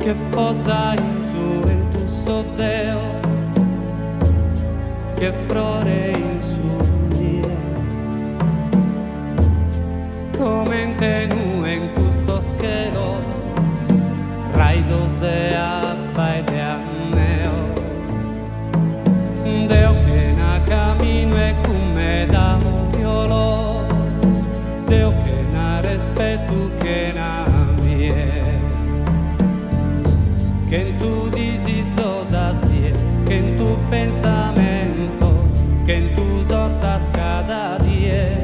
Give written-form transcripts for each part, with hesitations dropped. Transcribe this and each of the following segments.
che forza in su in tu soddeo, che flore in su mie, come in tenu en custos queros, raidos de abba e de aneos, deo que na camino e come da violos, deo que na respeto que na mie, que en tu disizosas que en tu pensamientos, que en tus hortas cada día,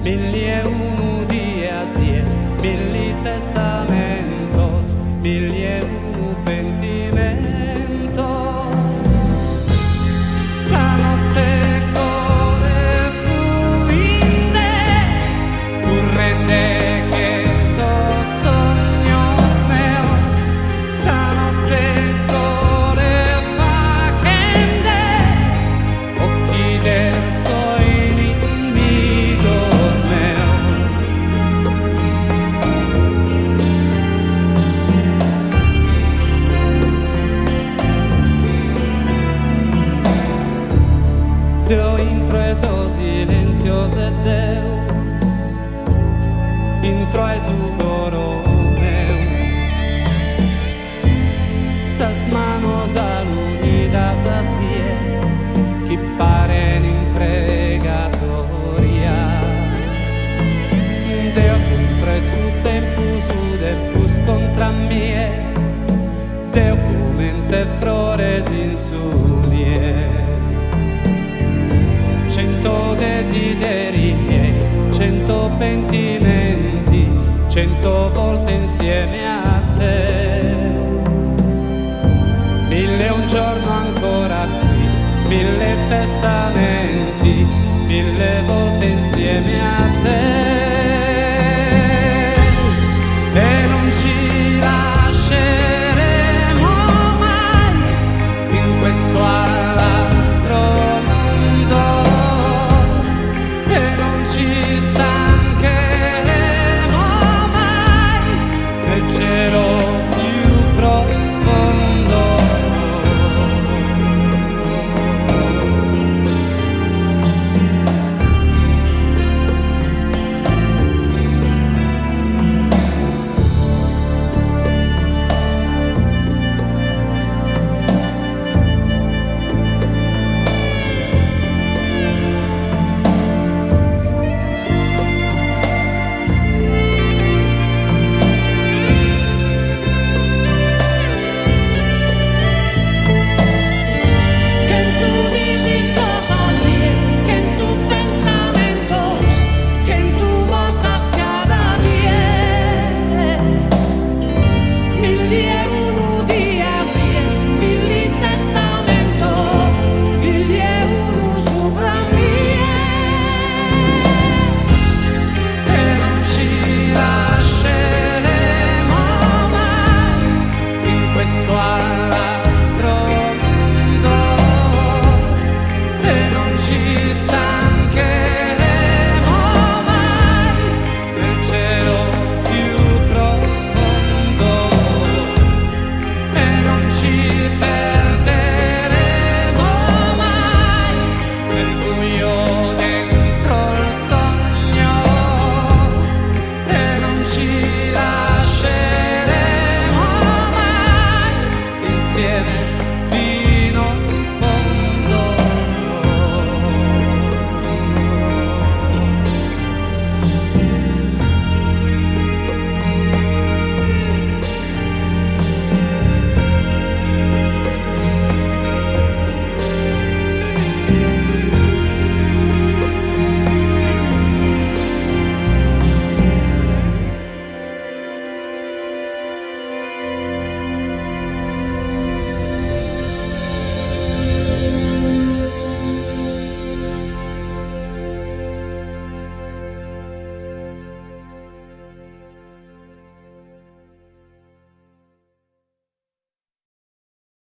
mil y uno días y mil testamentos, mil y uno pentimentos. Sanotte come fluinde, currende que sos sognos meos, sanotte core facende, occhi del soi inimigos meos. Deo intro esos silencios e Deus, intro e su coro meu, sas manos alunidas así, que paren in pregatoria. Deo contra su tempus udepus contra mie, Deo comente flores in su nie. 100 desideri miei, 100 pentimenti, 100 volte insieme a te. 1000 un giorno ancora qui, 1000 testamenti.